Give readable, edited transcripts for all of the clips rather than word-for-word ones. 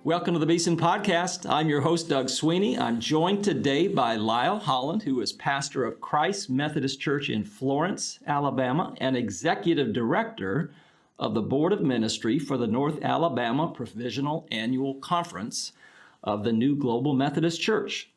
Welcome to the Beeson Podcast. I'm your host, Doug Sweeney. I'm joined today by Lyle Holland, who is pastor of Christ Methodist Church in Florence, Alabama, and executive director of the Board of Ministry for the North Alabama Provisional Annual Conference of the new Global Methodist Church.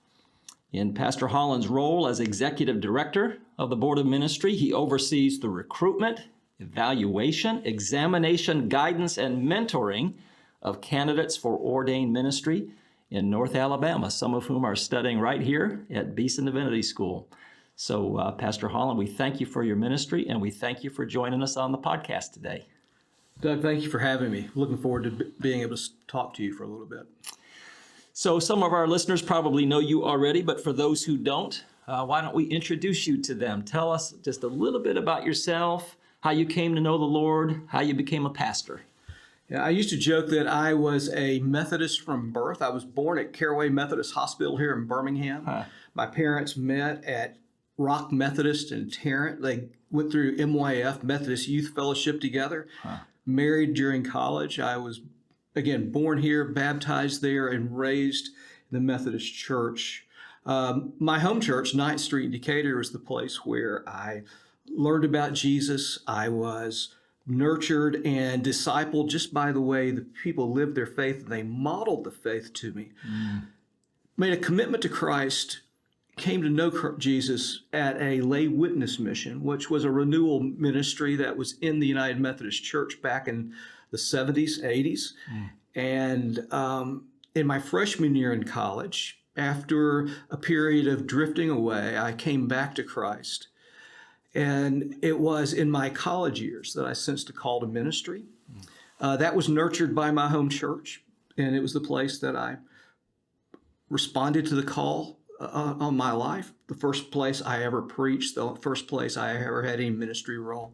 In Pastor Holland's role as executive director of the Board of Ministry, he oversees the recruitment, evaluation, examination, guidance, and mentoring of candidates for ordained ministry in North Alabama, some of whom are studying right here at Beeson Divinity School. So, Pastor Holland, we thank you for your ministry, and we thank you for joining us on the podcast today. Doug, thank you for having me. Looking forward to being able to talk to you for a little bit. So some of our listeners probably know you already, but for those who don't, why don't we introduce you to them? Tell us just a little bit about yourself, how you came to know the Lord, how you became a pastor. Yeah, I used to joke that I was a Methodist from birth. I was born at Caraway Methodist Hospital here in Birmingham. My parents met at Rock Methodist in Tarrant. They went through MYF, Methodist Youth Fellowship together, married during college. I was, again, born here, baptized there, and raised in the Methodist Church. My home church, 9th Street in Decatur, was the place where I learned about Jesus. I was nurtured and discipled just by the way the people lived their faith, and they modeled the faith to me. Made a commitment to Christ, came to know Jesus at a lay witness mission, which was a renewal ministry that was in the United Methodist Church back in the 70s, 80s. And in my freshman year in college, after a period of drifting away, I came back to Christ. And it was in my college years that I sensed a call to ministry. That was nurtured by my home church, and it was the place that I responded to the call on my life. The first place I ever preached, the first place I ever had any ministry role.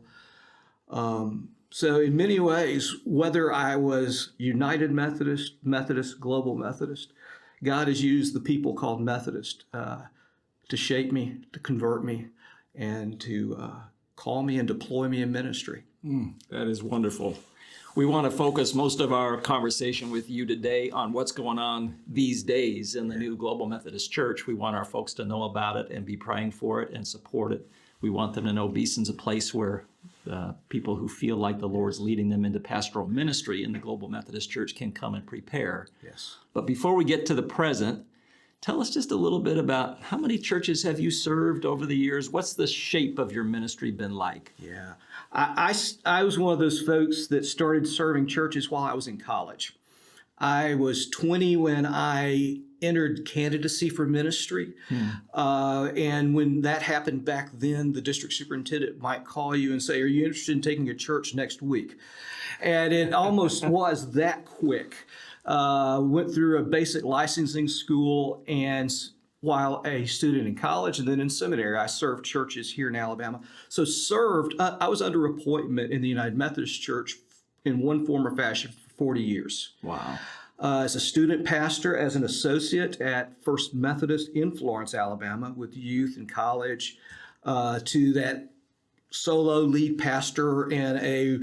So in many ways, whether I was United Methodist, Methodist, Global Methodist, God has used the people called Methodist to shape me, to convert me, and to call me and deploy me in ministry. That is wonderful. We want to focus most of our conversation with you today on what's going on these days in the new Global Methodist Church. We want our folks to know about it and be praying for it and support it. We want them to know Beeson's a place where people who feel like the Lord's leading them into pastoral ministry in the Global Methodist Church can come and prepare. Yes. But before we get to the present, tell us just a little bit about how many churches have you served over the years? What's the shape of your ministry been like? Yeah, I was one of those folks that started serving churches while I was in college. I was 20 when I entered candidacy for ministry. And when that happened back then, the district superintendent might call you and say, "Are you interested in taking a church next week?" And it almost was that quick. Went through a basic licensing school, and while a student in college and then in seminary, I served churches here in Alabama. So I was under appointment in the United Methodist Church in one form or fashion for 40 years. Wow. As a student pastor, as an associate at First Methodist in Florence, Alabama, with youth and college, to that solo lead pastor in a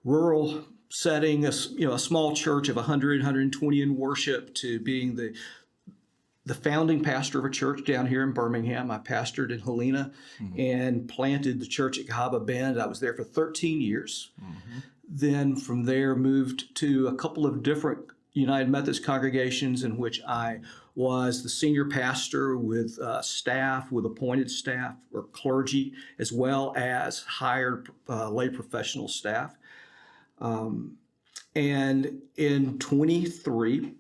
rural setting, a small church of 100, 120 in worship, to being the founding pastor of a church down here in Birmingham. I pastored in Helena and planted the church at Cahaba Bend. I was there for 13 years. Then from there moved to a couple of different United Methodist congregations in which I was the senior pastor with staff, with appointed staff or clergy, as well as hired lay professional staff. And in 23,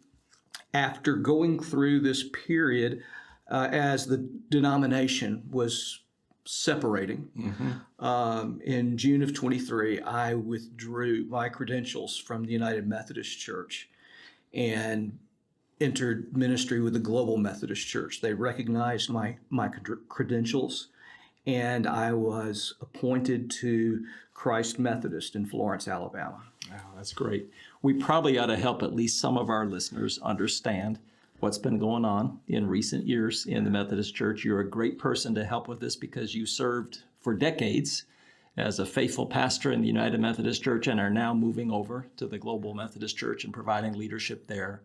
after going through this period as the denomination was separating, in June of 23, I withdrew my credentials from the United Methodist Church and entered ministry with the Global Methodist Church. They recognized my credentials, and I was appointed to Christ Methodist in Florence, Alabama. Wow, that's great. We probably ought to help at least some of our listeners understand what's been going on in recent years in the Methodist Church. You're a great person to help with this because you served for decades as a faithful pastor in the United Methodist Church and are now moving over to the Global Methodist Church and providing leadership there.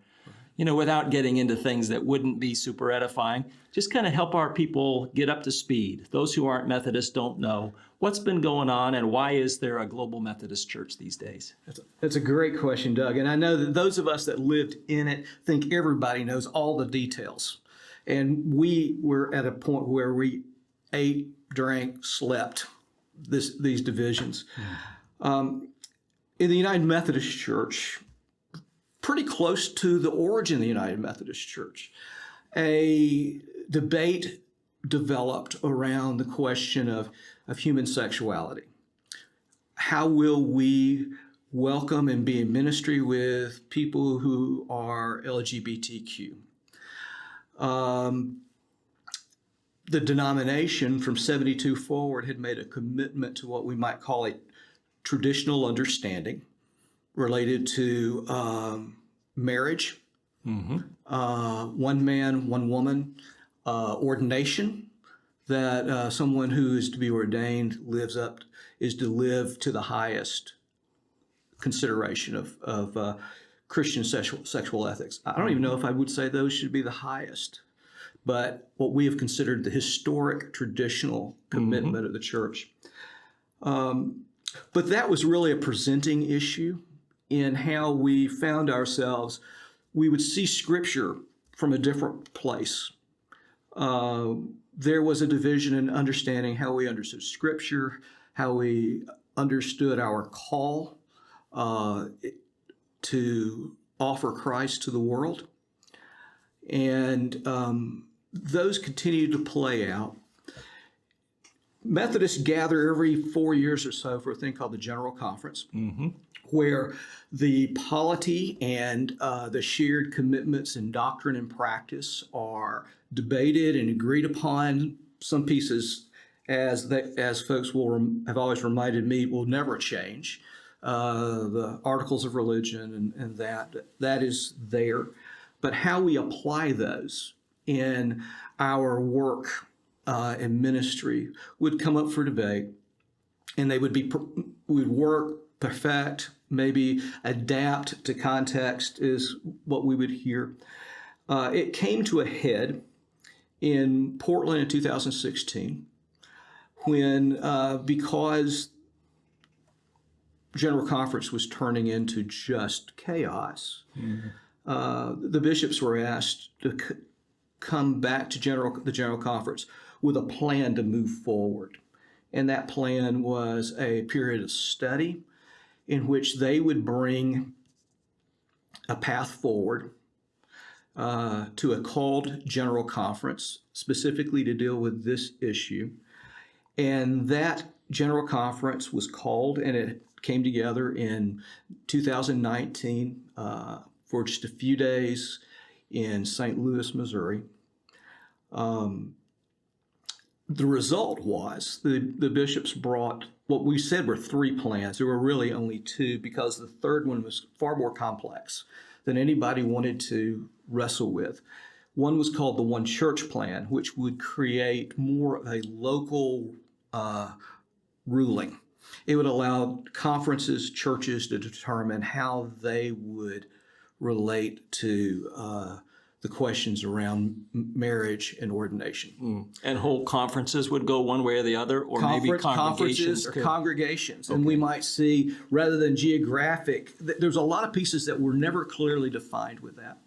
without getting into things that wouldn't be super edifying, just kind of help our people get up to speed. Those who aren't Methodist don't know what's been going on and why is there a Global Methodist Church these days? That's a great question, Doug. And I know that those of us that lived in it think everybody knows all the details. And we were at a point where we ate, drank, slept these divisions. In the United Methodist Church, pretty close to the origin of the United Methodist Church, a debate developed around the question of human sexuality. How will we welcome and be in ministry with people who are LGBTQ? The denomination from 72 forward had made a commitment to what we might call a traditional understanding related to marriage, one man, one woman, ordination, that someone who is to be ordained is to live to the highest consideration of Christian sexual ethics. I don't even know if I would say those should be the highest, but what we have considered the historic traditional commitment of the church. But that was really a presenting issue in how we found ourselves. We would see Scripture from a different place. There was a division in understanding how we understood Scripture, how we understood our call to offer Christ to the world. And those continue to play out. Methodists gather every 4 years or so for a thing called the General Conference, where the polity and the shared commitments in doctrine and practice are debated and agreed upon. Some pieces, as folks have always reminded me, will never change. The Articles of Religion and that is there. But how we apply those in our work and ministry would come up for debate, and they would work, perfect, maybe adapt to context is what we would hear. It came to a head in Portland in 2016 when, because General Conference was turning into just chaos, the bishops were asked to come back to the General Conference with a plan to move forward. And that plan was a period of study in which they would bring a path forward to a called General Conference specifically to deal with this issue. And that General Conference was called, and it came together in 2019 for just a few days in St. Louis, Missouri. The result was the bishops brought what we said were 3 plans. There were really only 2 because the third one was far more complex than anybody wanted to wrestle with. One was called the One Church Plan, which would create more of a local ruling. It would allow conferences, churches to determine how they would relate to the questions around marriage and ordination. And whole conferences would go one way or the other, or maybe congregations? Conferences or congregations. And we might see, rather than geographic, there's a lot of pieces that were never clearly defined with that.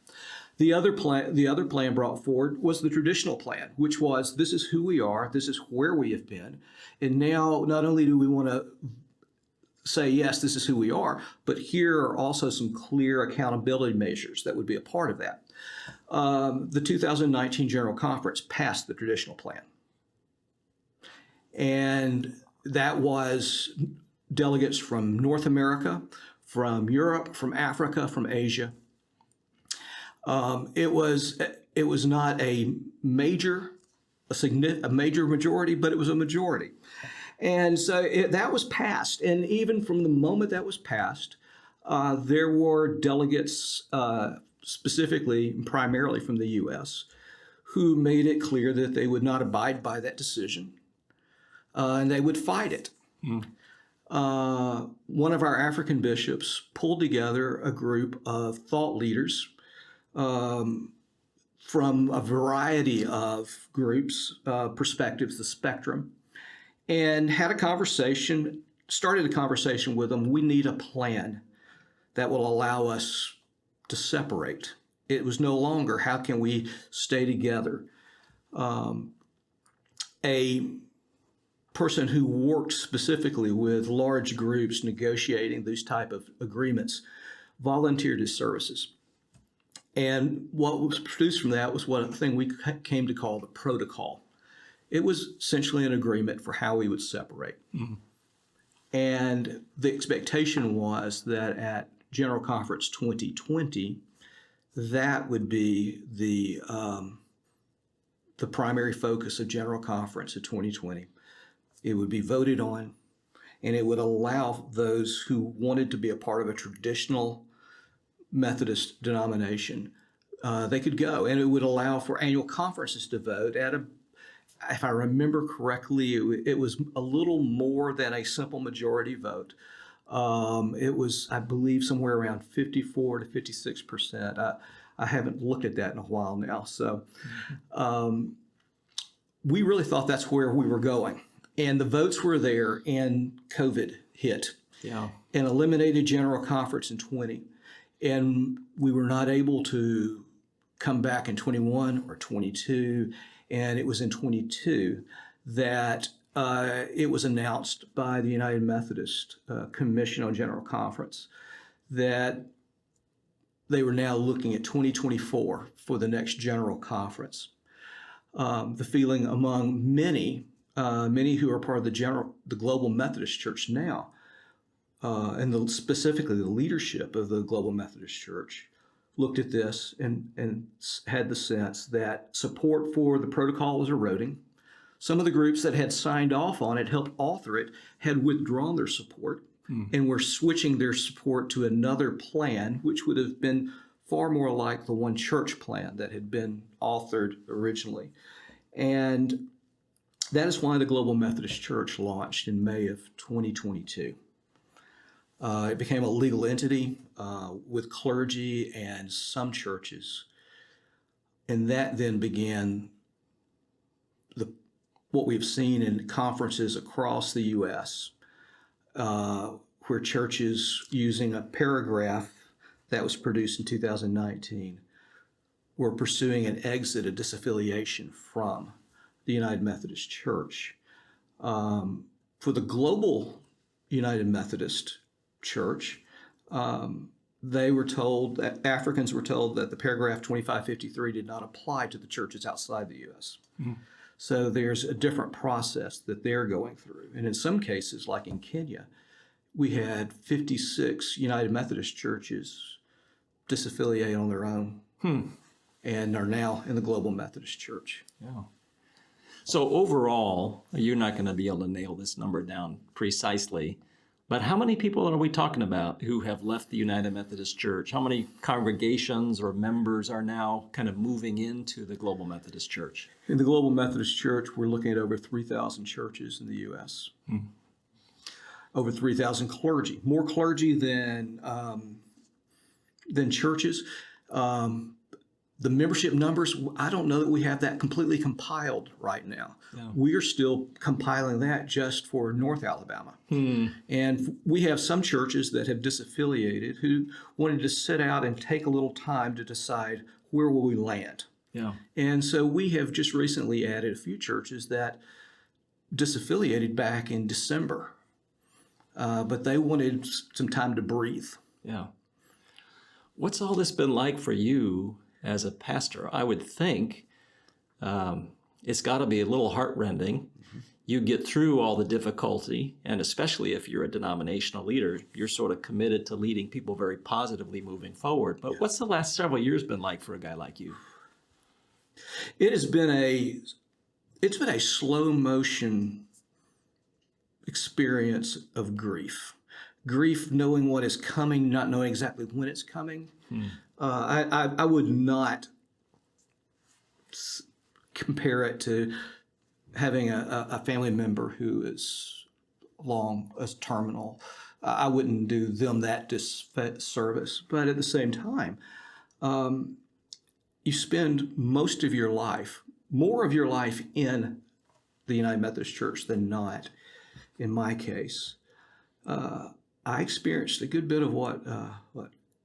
The other plan brought forward was the traditional plan, which was, this is who we are, this is where we have been, and now not only do we want to say, yes, this is who we are, but here are also some clear accountability measures that would be a part of that. The 2019 General Conference passed the traditional plan. And that was delegates from North America, from Europe, from Africa, from Asia. It was not a major majority, but it was a majority. And so that was passed. And even from the moment that was passed, there were delegates, specifically and primarily from the U.S., who made it clear that they would not abide by that decision, and they would fight it. One of our African bishops pulled together a group of thought leaders from a variety of groups, perspectives, the spectrum, and had a conversation, started a conversation with them. We need a plan that will allow us to separate. It was no longer, how can we stay together? A person who worked specifically with large groups negotiating these type of agreements volunteered his services. And what was produced from that was what a thing we came to call the protocol. It was essentially an agreement for how we would separate. Mm-hmm. And the expectation was that at General Conference 2020, that would be the primary focus of General Conference of 2020. It would be voted on, and it would allow those who wanted to be a part of a traditional Methodist denomination, they could go, and it would allow for annual conferences to vote at if I remember correctly, it was a little more than a simple majority vote. It was, I believe, somewhere around 54 to 56%. I haven't looked at that in a while now. So we really thought that's where we were going. And the votes were there, and COVID hit. Yeah. And eliminated General Conference in 20. And we were not able to come back in 21 or 22. And it was in 22 that it was announced by the United Methodist Commission on General Conference that they were now looking at 2024 for the next General Conference. The feeling among many who are part of the Global Methodist Church now, and specifically the leadership of the Global Methodist Church, looked at this and had the sense that support for the protocol was eroding. Some of the groups that had signed off on it, helped author it, had withdrawn their support and were switching their support to another plan, which would have been far more like the one church plan that had been authored originally. And that is why the Global Methodist Church launched in May of 2022. It became a legal entity with clergy and some churches. And that then began what we've seen in conferences across the U.S., where churches, using a paragraph that was produced in 2019, were pursuing an exit, a disaffiliation from the United Methodist Church. For the Global United Methodist Church, they were told that Africans were told that the paragraph 2553 did not apply to the churches outside the U.S. Mm-hmm. So there's a different process that they're going through. And in some cases, like in Kenya, we had 56 United Methodist churches disaffiliate on their own and are now in the Global Methodist Church. Yeah. So overall, you're not going to be able to nail this number down precisely, but how many people are we talking about who have left the United Methodist Church? How many congregations or members are now kind of moving into the Global Methodist Church? In the Global Methodist Church, we're looking at over 3,000 churches in the U.S. Over 3,000 clergy, more clergy than churches. The membership numbers, I don't know that we have that completely compiled right now. Yeah. We are still compiling that just for North Alabama. And we have some churches that have disaffiliated who wanted to sit out and take a little time to decide where will we land. Yeah. And so we have just recently added a few churches that disaffiliated back in December, but they wanted some time to breathe. Yeah. What's all this been like for you as a pastor? I would think it's got to be a little heartrending. Mm-hmm. You get through all the difficulty, and especially if you're a denominational leader, you're sort of committed to leading people very positively moving forward. But what's the last several years been like for a guy like you? It's been a slow motion experience of grief. Grief, knowing what is coming, not knowing exactly when it's coming. I would not compare it to having a family member who is terminal. I wouldn't do them that disservice. But at the same time, you spend most of your life, more of your life in the United Methodist Church than not. In my case, I experienced a good bit of what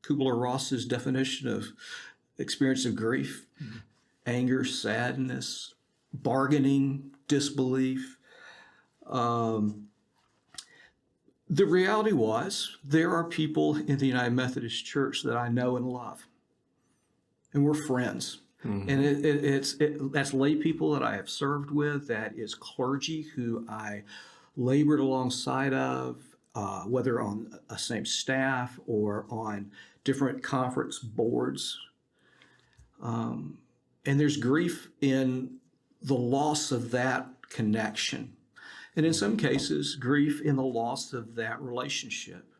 Kubler-Ross's definition of experience of grief, anger, sadness, bargaining, disbelief. The reality was there are people in the United Methodist Church that I know and love, and we're friends. And that's lay people that I have served with. That is clergy who I labored alongside of, whether on a same staff or on different conference boards. And there's grief in the loss of that connection. And in some cases, grief in the loss of that relationship,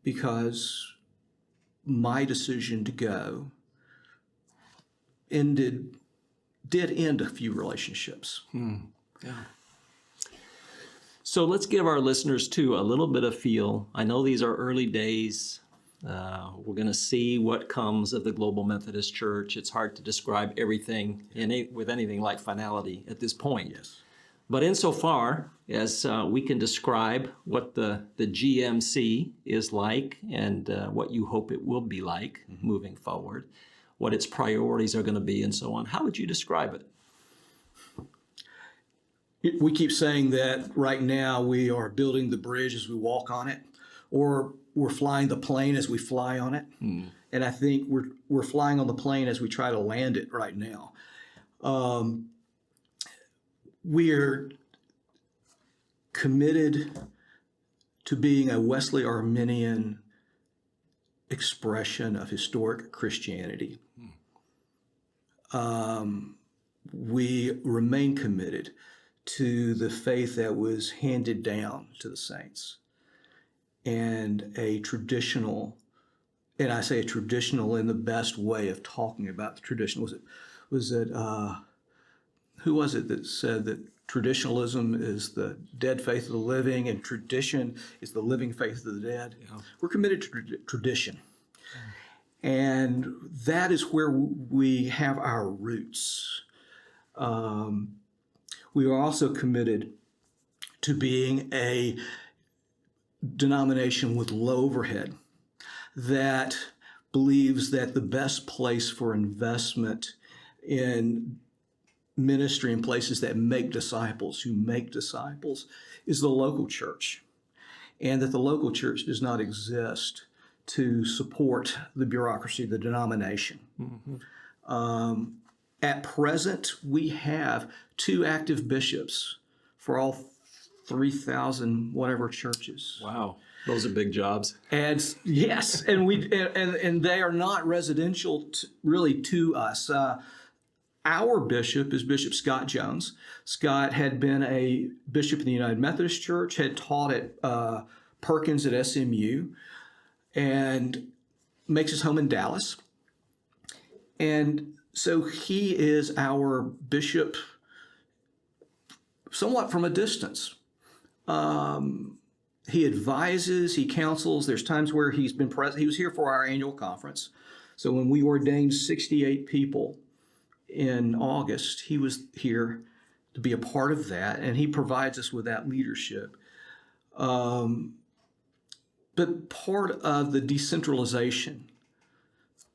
because my decision to go did end a few relationships. Yeah. So let's give our listeners, too, a little bit of feel. I know these are early days. We're going to see what comes of the Global Methodist Church. It's hard to describe everything with anything like finality at this point. Yes. But insofar as we can describe what the GMC is like and what you hope it will be like moving forward, what its priorities are going to be and so on, how would you describe it? We keep saying that right now we are building the bridge as we walk on it, or we're flying the plane as we fly on it. And I think we're flying on the plane as we try to land it right now. We're committed to being a Wesley Arminian expression of historic Christianity. We remain committed to the faith that was handed down to the saints, and a traditional, and I say a traditional in the best way of talking about the tradition. Was it who was it that said that traditionalism is the dead faith of the living and tradition is the living faith of the dead? Yeah. We're committed to tradition. And that is where we have our roots. We are also committed to being a denomination with low overhead that believes that the best place for investment in ministry in places that make disciples, who make disciples, is the local church, and that the local church does not exist to support the bureaucracy of the denomination. At present, we have 2 active bishops for all 3,000 whatever churches. Wow, those are big jobs. And yes, and they are not residential really to us. Our bishop is Bishop Scott Jones. Scott had been a bishop in the United Methodist Church, had taught at Perkins at SMU, and makes his home in Dallas. And so he is our bishop somewhat from a distance. He advises, he counsels. There's times where he's been present. He was here for our annual conference. So when we ordained 68 people in August, he was here to be a part of that, and he provides us with that leadership. But part of the decentralization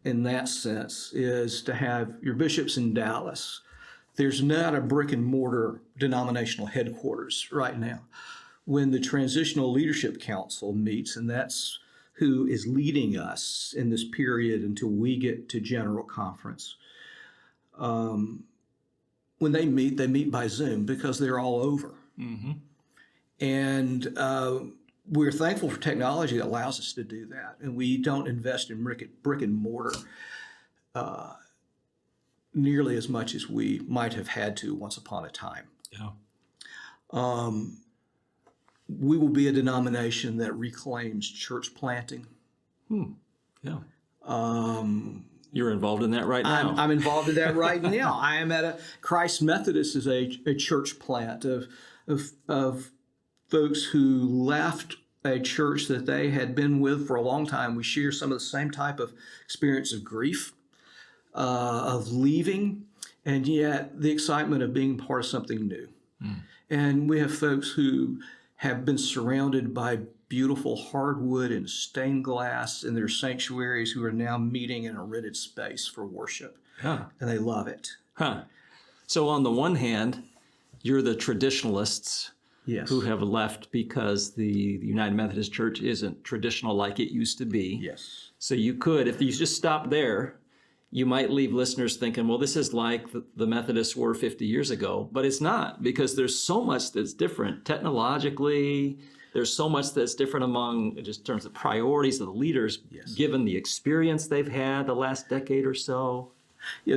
in that sense is to have your bishops in Dallas. There's not a brick and mortar denominational headquarters right now. When the Transitional Leadership Council meets, and that's who is leading us in this period until we get to General Conference, when they meet by Zoom because they're all over. And we're thankful for technology that allows us to do that. And we don't invest in brick and mortar nearly as much as we might have had to once upon a time. Yeah. We will be a denomination that reclaims church planting. Yeah. You're involved in that right now. I'm involved in that right now. I am at Christ Methodist is a church plant of folks who left a church that they had been with for a long time. We share some of the same type of experience of grief. of leaving, and yet the excitement of being part of something new. And we have folks who have been surrounded by beautiful hardwood and stained glass in their sanctuaries who are now meeting in a rented space for worship. Yeah. And they love it. Huh. So on the one hand, you're the traditionalists Yes. who have left because the United Methodist Church isn't traditional like it used to be. Yes. So you could, if you just stop there, you might leave listeners thinking, well, this is like the Methodists were 50 years ago, but it's not, because there's so much that's different technologically. There's so much that's different among just in terms of priorities of the leaders, Yes. given the experience they've had the last decade or so. Yeah,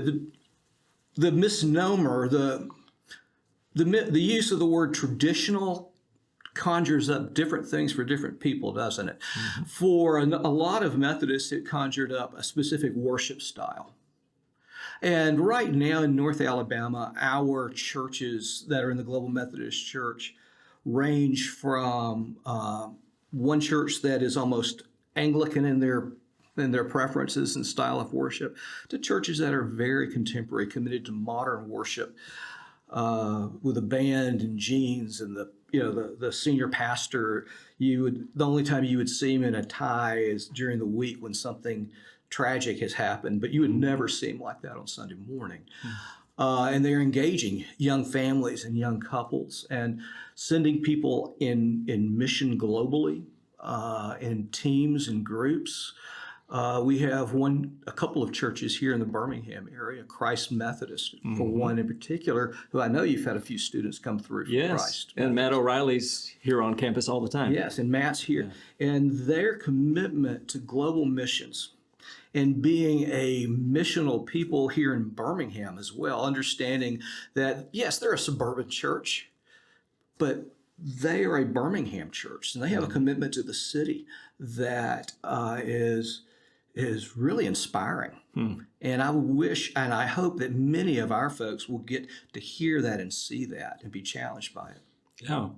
the misnomer, the use of the word traditional conjures up different things for different people, doesn't it? Mm-hmm. For a lot of Methodists, it conjured up a specific worship style. And right now in North Alabama, our churches that are in the Global Methodist Church range from one church that is almost Anglican in their preferences and style of worship, to churches that are very contemporary, committed to modern worship, with a band and jeans, and the senior pastor. The only time you would see him in a tie is during the week when something tragic has happened, but you would never see him like that on Sunday morning. And they're engaging young families and young couples and sending people in mission globally, in teams and groups. We have a couple of churches here in the Birmingham area, Christ Methodist, for one in particular, who I know you've had a few students come through from Yes, Christ. and Matt O'Reilly's here on campus all the time. Yes, and Matt's here. Yeah. And their commitment to global missions and being a missional people here in Birmingham as well, understanding that, yes, they're a suburban church, but they are a Birmingham church, and they have a commitment to the city that is really inspiring. And I wish and I hope that many of our folks will get to hear that and see that and be challenged by it. Yeah.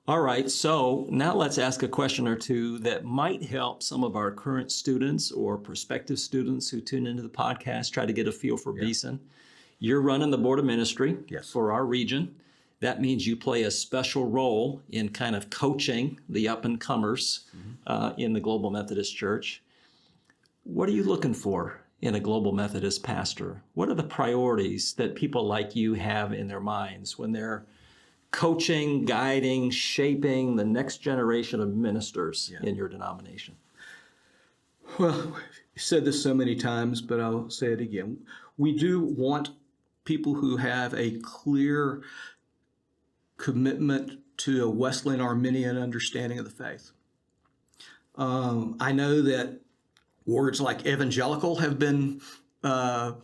All right, so now let's ask a question or two that might help some of our current students or prospective students who tune into the podcast try to get a feel for Beeson. You're running the board of ministry for our region. That means you play a special role in kind of coaching the up-and-comers in the Global Methodist Church. What are you looking for in a Global Methodist pastor? What are the priorities that people like you have in their minds when they're coaching, guiding, shaping the next generation of ministers in your denomination? Well, you said this so many times, but I'll say it again. We do want people who have a clear commitment to a Wesleyan Arminian understanding of the faith. I know that words like evangelical have been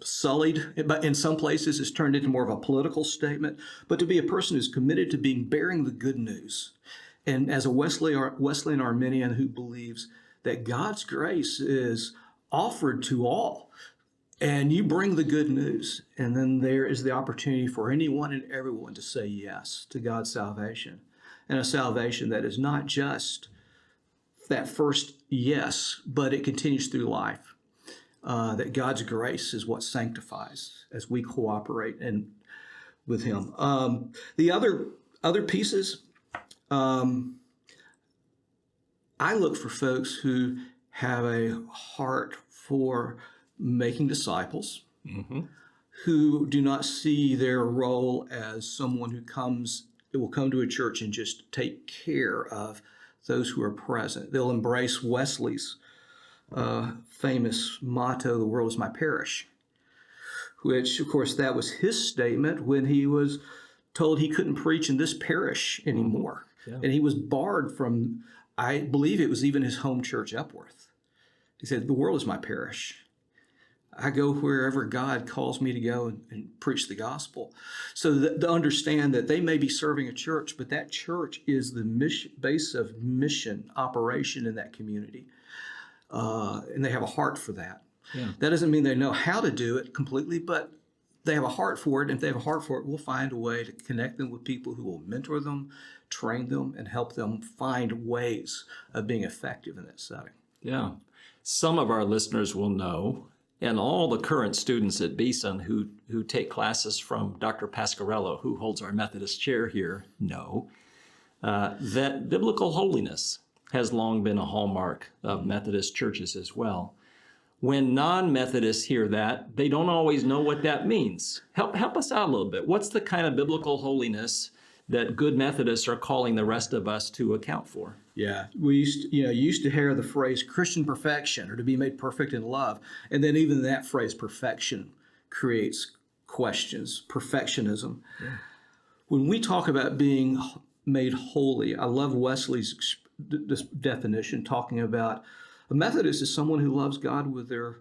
sullied, but in some places it's turned into more of a political statement. But to be a person who's committed to bearing the good news, and as a Wesleyan Arminian who believes that God's grace is offered to all, and you bring the good news, and then there is the opportunity for anyone and everyone to say yes to God's salvation, and a salvation that is not just that first yes, but it continues through life. That God's grace is what sanctifies as we cooperate with Him. The other pieces, I look for folks who have a heart for making disciples, who do not see their role as someone who will come to a church and just take care of those who are present. They'll embrace Wesley's famous motto, "The world is my parish," which, of course, that was his statement when he was told he couldn't preach in this parish anymore. And he was barred from, I believe it was even his home church, Epworth. He said, "The world is my parish. I go wherever God calls me to go and preach the gospel." So to understand that they may be serving a church, but that church is the base of mission operation in that community. And they have a heart for that. That doesn't mean they know how to do it completely, but they have a heart for it. And if they have a heart for it, we'll find a way to connect them with people who will mentor them, train them, and help them find ways of being effective in that setting. Yeah. Some of our listeners will know and all the current students at Beeson who take classes from Dr. Pasquarello, who holds our Methodist chair here, know that biblical holiness has long been a hallmark of Methodist churches as well. When non-Methodists hear that, they don't always know what that means. Help us out a little bit. What's the kind of biblical holiness that good Methodists are calling the rest of us to account for? Yeah, we used to hear the phrase Christian perfection, or to be made perfect in love. And then even that phrase perfection creates questions, perfectionism. Yeah. When we talk about being made holy, I love Wesley's definition, talking about a Methodist is someone who loves God with her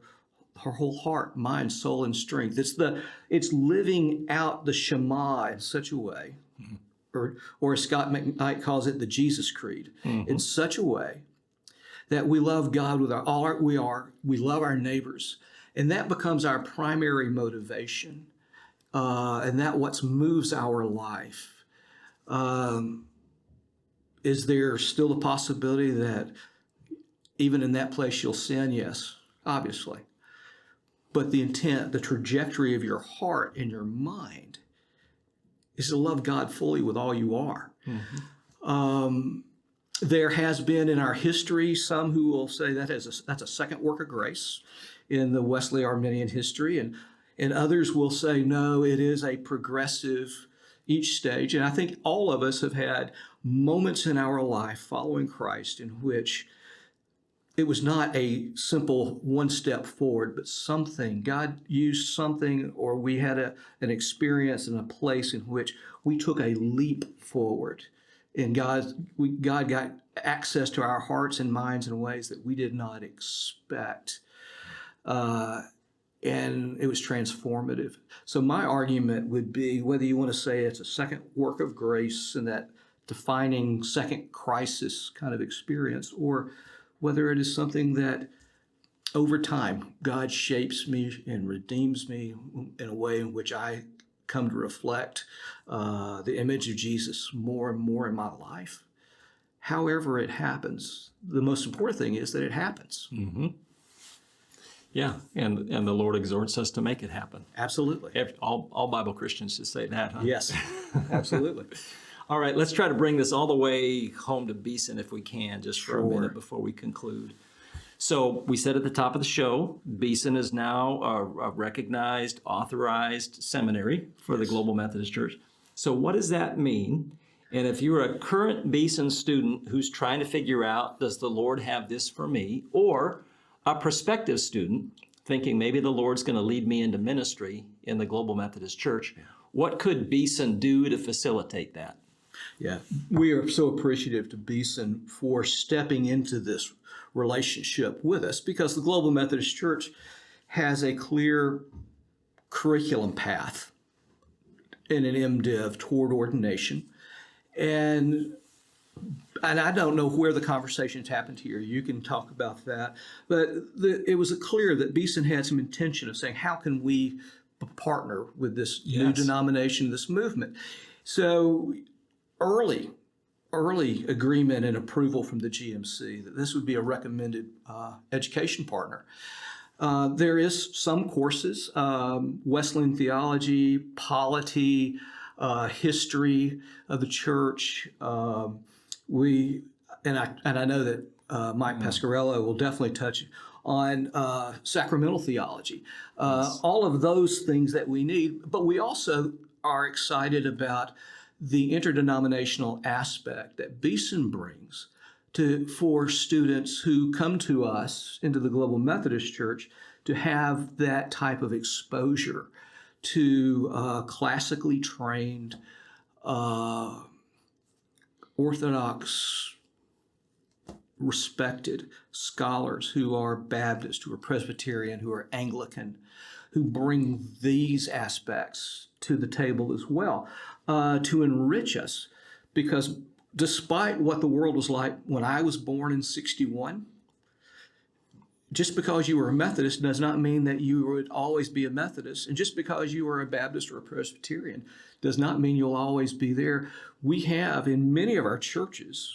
whole heart, mind, soul, and strength. It's living out the Shema in such a way, or as Scott McKnight calls it, the Jesus Creed, in such a way that we love God with all our we love our neighbors, and that becomes our primary motivation, and that what moves our life. Is there still the possibility that even in that place you'll sin? Yes, obviously. But the intent, the trajectory of your heart and your mind is to love God fully with all you are. There has been in our history some who will say that's a second work of grace in the Wesley Arminian history, and others will say, no, it is a progressive each stage. And I think all of us have had moments in our life following Christ in which it was not a simple one step forward, but something, God used something, or we had an experience in a place in which we took a leap forward. And God got access to our hearts and minds in ways that we did not expect. And it was transformative. So my argument would be, whether you want to say it's a second work of grace and that defining second crisis kind of experience, or whether it is something that over time God shapes me and redeems me in a way in which I come to reflect the image of Jesus more and more in my life. However it happens, the most important thing is that it happens. Yeah, and the Lord exhorts us to make it happen. Absolutely. All Bible Christians should say that, huh? Yes, absolutely. All right, let's try to bring this all the way home to Beeson if we can, just for a minute before we conclude. So we said at the top of the show, Beeson is now a recognized, authorized seminary for the Global Methodist Church. So what does that mean? And if you're a current Beeson student who's trying to figure out, does the Lord have this for me? Or a prospective student thinking maybe the Lord's going to lead me into ministry in the Global Methodist Church, what could Beeson do to facilitate that? Yeah, we are so appreciative to Beeson for stepping into this relationship with us, because the Global Methodist Church has a clear curriculum path in an MDiv toward ordination. And I don't know where the conversations happened here. You can talk about that. But it was clear that Beeson had some intention of saying, how can we partner with this new denomination, this movement? So early agreement and approval from the GMC that this would be a recommended education partner. There is some courses, Wesleyan theology, polity, history of the church. I know that Mike Pasquarello will definitely touch on sacramental theology. All of those things that we need, but we also are excited about the interdenominational aspect that Beeson brings for students who come to us into the Global Methodist Church to have that type of exposure to classically trained, Orthodox, respected scholars who are Baptist, who are Presbyterian, who are Anglican, who bring these aspects to the table as well, to enrich us. Because despite what the world was like when I was born in 61, just because you were a Methodist does not mean that you would always be a Methodist. And just because you are a Baptist or a Presbyterian does not mean you'll always be there. We have in many of our churches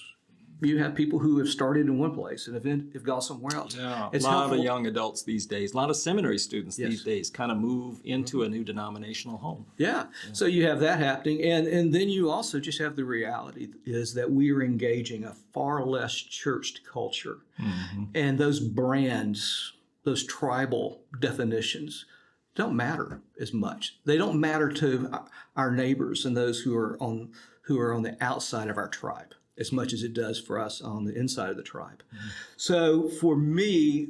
you have people who have started in one place and have gone somewhere else. Yeah, It's a lot helpful. of young adults these days, a lot of seminary students Yes. these days kind of move into a new denominational home. Yeah. So you have that happening. And then you also just have the reality is that we are engaging a far less churched culture. And those brands, those tribal definitions don't matter as much. They don't matter to our neighbors and those who are on the outside of our tribe as much as it does for us on the inside of the tribe. So for me,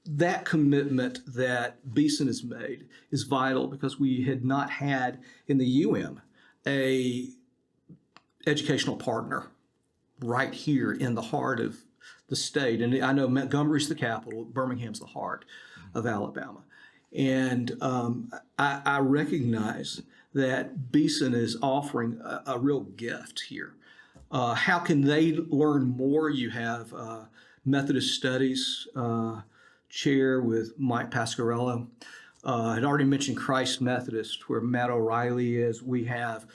that commitment that Beeson has made is vital because we had not had in the UM a educational partner right here in the heart of the state. And I know Montgomery's the capital, Birmingham's the heart of Alabama. And I recognize that Beeson is offering a real gift here. How can they learn more? You have Methodist Studies chair with Mike Pasquarello. I'd already mentioned Christ Methodist, where Matt O'Reilly is. We have,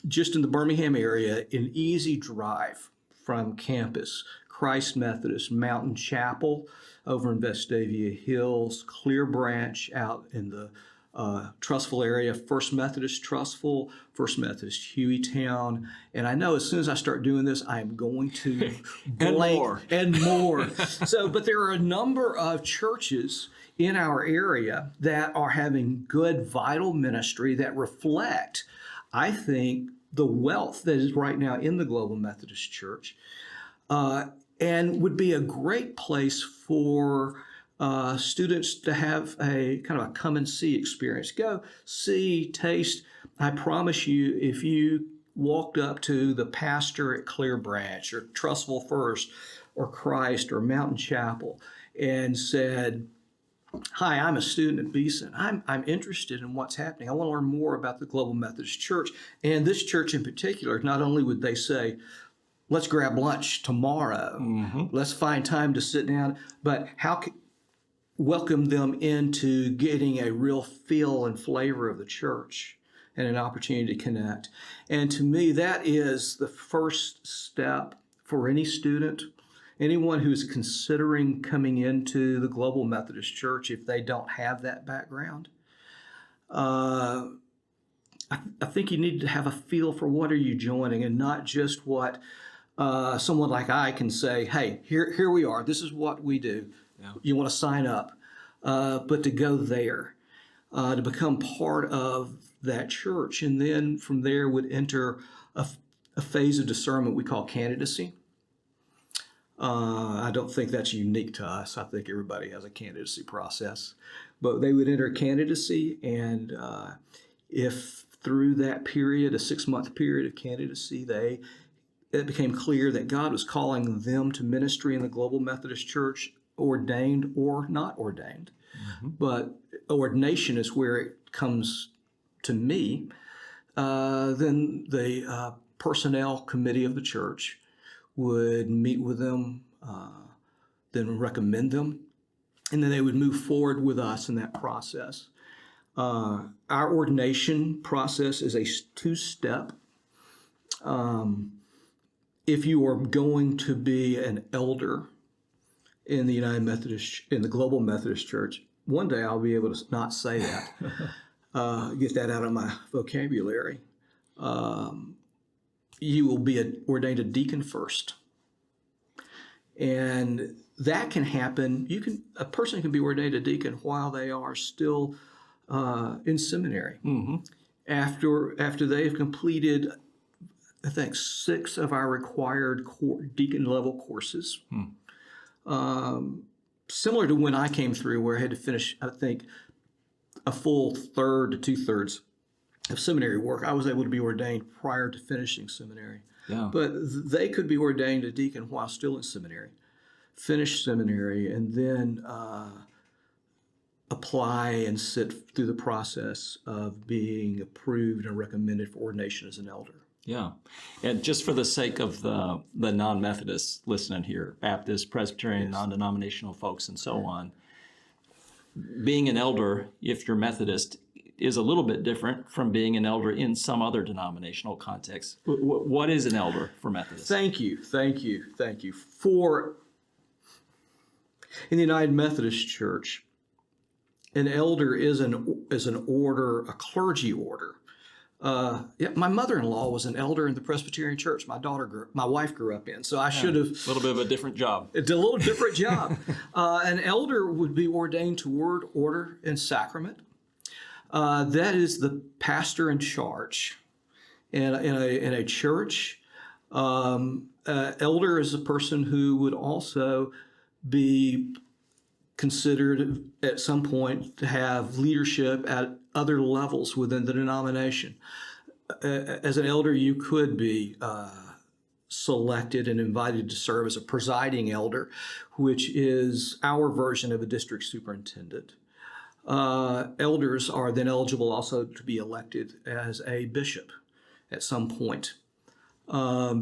just in the Birmingham area, an easy drive from campus, Christ Methodist, Mountain Chapel over in Vestavia Hills, Clear Branch out in the Trussville area, First Methodist Trussville, First Methodist Hueytown. And I know as soon as I start doing this, I am going to blank and more. So, but there are a number of churches in our area that are having good, vital ministry that reflect, I think, the wealth that is right now in the Global Methodist Church, and would be a great place for students to have a kind of a come and see experience. Go see, taste. I promise you, if you walked up to the pastor at Clear Branch or Trussville First or Christ or Mountain Chapel and said, "Hi, I'm a student at Beeson. I'm interested in what's happening. I want to learn more about the Global Methodist Church." And this church in particular, not only would they say, "Let's grab lunch tomorrow. Let's find time to sit down," but welcome them into getting a real feel and flavor of the church and an opportunity to connect. And to me, that is the first step for any student, anyone who's considering coming into the Global Methodist Church if they don't have that background. I think you need to have a feel for what are you joining and not just what someone like I can say, "Hey, here we are. This is what we do. You want to sign up," but to go there, to become part of that church. And then from there would enter a phase of discernment we call candidacy. I don't think that's unique to us. I think everybody has a candidacy process. But they would enter candidacy, and if through that period, a 6-month period of candidacy, it became clear that God was calling them to ministry in the Global Methodist Church, ordained or not ordained. But ordination is where it comes to me. Then the personnel committee of the church would meet with them, then recommend them, and then they would move forward with us in that process. Our ordination process is a 2-step. If you are going to be an elder in the in the Global Methodist Church, one day I'll be able to not say that, get that out of my vocabulary. You will be ordained a deacon first. And that can happen. A person can be ordained a deacon while they are still in seminary. After they have completed, I think, 6 of our required deacon level courses. Similar to when I came through, where I had to finish, I think, a full third to 2/3 of seminary work. I was able to be ordained prior to finishing seminary. But they could be ordained a deacon while still in seminary, finish seminary, and then apply and sit through the process of being approved and recommended for ordination as an elder. Yeah. And just for the sake of the non-Methodists listening here, Baptist, Presbyterian, non-denominational folks, and so on, being an elder, if you're Methodist, is a little bit different from being an elder in some other denominational context. What is an elder for Methodists? Thank you. In the United Methodist Church, an elder is an order, a clergy order. My mother-in-law was an elder in the Presbyterian Church. My wife grew up in, so I should have. A little bit of a different job. It's a little different job. An elder would be ordained to word, order, and sacrament. That is the pastor in charge in a church. Elder is a person who would also be considered at some point to have leadership at other levels within the denomination. As an elder, you could be selected and invited to serve as a presiding elder, which is our version of a district superintendent. Elders are then eligible also to be elected as a bishop at some point. There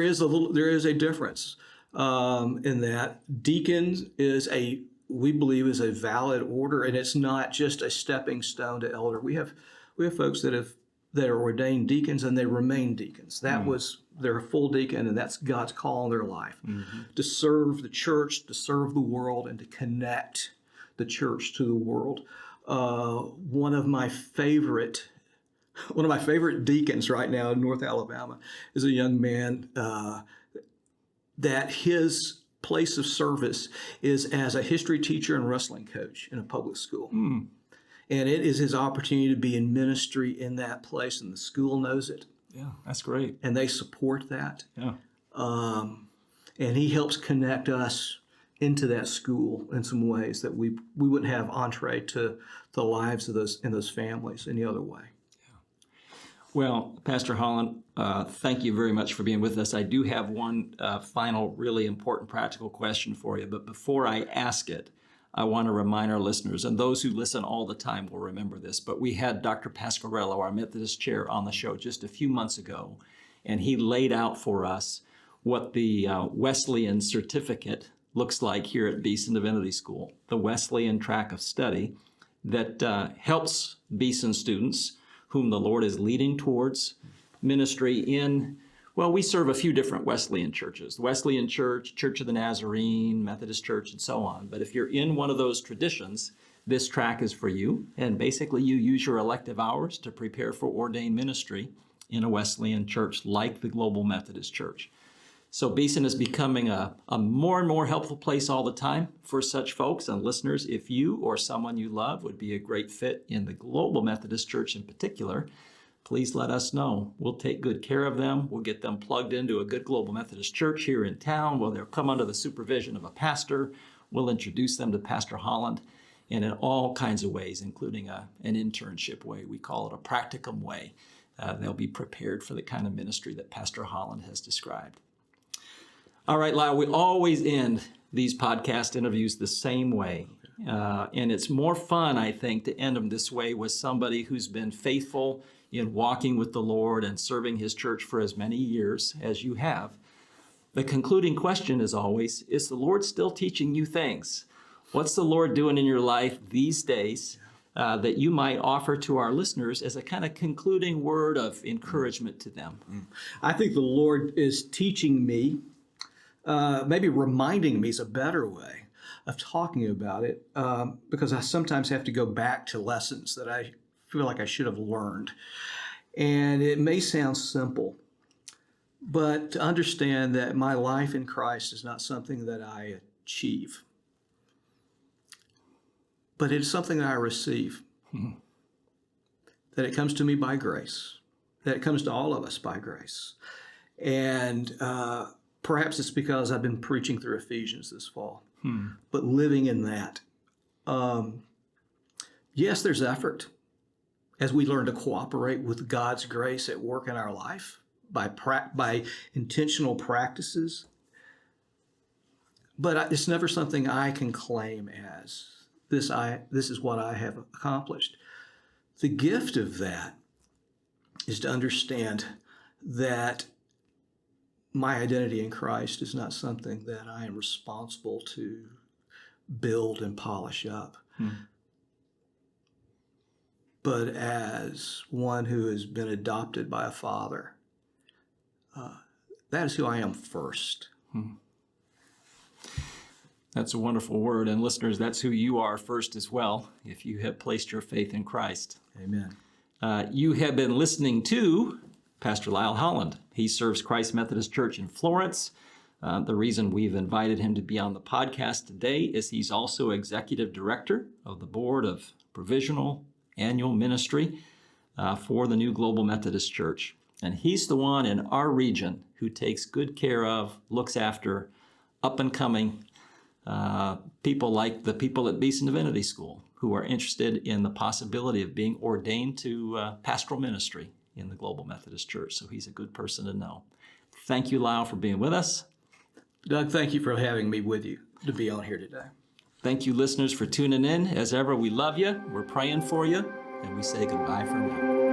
is a difference in that. Deacons we believe is a valid order, and it's not just a stepping stone to elder. We have folks that are ordained deacons and they remain deacons. They're a full deacon, and that's God's call in their life to serve the church, to serve the world, and to connect the church to the world. One of my favorite deacons right now in North Alabama is a young man that his place of service is as a history teacher and wrestling coach in a public school. And it is his opportunity to be in ministry in that place, and the school knows it. Yeah, that's great. And they support that. Yeah. And he helps connect us into that school in some ways that we wouldn't have entree to the lives of those families any other way. Well, Pastor Holland, thank you very much for being with us. I do have one final really important practical question for you, but before I ask it, I want to remind our listeners, and those who listen all the time will remember this, but we had Dr. Pasquarello, our Methodist chair, on the show just a few months ago, and he laid out for us what the Wesleyan certificate looks like here at Beeson Divinity School, the Wesleyan track of study that helps Beeson students whom the Lord is leading towards ministry in, well, we serve a few different Wesleyan churches, Wesleyan Church, Church of the Nazarene, Methodist Church, and so on. But if you're in one of those traditions, this track is for you. And basically you use your elective hours to prepare for ordained ministry in a Wesleyan church like the Global Methodist Church. So Beeson is becoming a more and more helpful place all the time for such folks and listeners. If you or someone you love would be a great fit in the Global Methodist Church in particular, please let us know. We'll take good care of them. We'll get them plugged into a good Global Methodist Church here in town. Well, they'll come under the supervision of a pastor. We'll introduce them to Pastor Holland, and in all kinds of ways, including an internship way. We call it a practicum way. They'll be prepared for the kind of ministry that Pastor Holland has described. All right, Lyle, we always end these podcast interviews the same way. And it's more fun, I think, to end them this way with somebody who's been faithful in walking with the Lord and serving his church for as many years as you have. The concluding question is always, is the Lord still teaching you things? What's the Lord doing in your life these days that you might offer to our listeners as a kind of concluding word of encouragement to them? I think the Lord is teaching me, maybe reminding me is a better way of talking about it, because I sometimes have to go back to lessons that I feel like I should have learned. And it may sound simple, but to understand that my life in Christ is not something that I achieve, but it's something that I receive. That it comes to me by grace, that it comes to all of us by grace. And perhaps it's because I've been preaching through Ephesians this fall, but living in that. Yes, there's effort as we learn to cooperate with God's grace at work in our life by intentional practices. But it's never something I can claim as this is what I have accomplished. The gift of that is to understand that my identity in Christ is not something that I am responsible to build and polish up. but as one who has been adopted by a father. That is who I am first. That's a wonderful word. And listeners, that's who you are first as well, if you have placed your faith in Christ. Amen. You have been listening to Pastor Lyle Holland. He serves Christ Methodist Church in Florence. The reason we've invited him to be on the podcast today is he's also executive director of the board of Provisional Annual Ministry for the new Global Methodist Church. And he's the one in our region who takes good care of, looks after up-and-coming people like the people at Beeson Divinity School who are interested in the possibility of being ordained to pastoral ministry in the Global Methodist Church. So he's a good person to know. Thank you, Lyle, for being with us. Doug, thank you for having me with you to be on here today. Thank you, listeners, for tuning in. As ever, we love you, we're praying for you, and we say goodbye for now.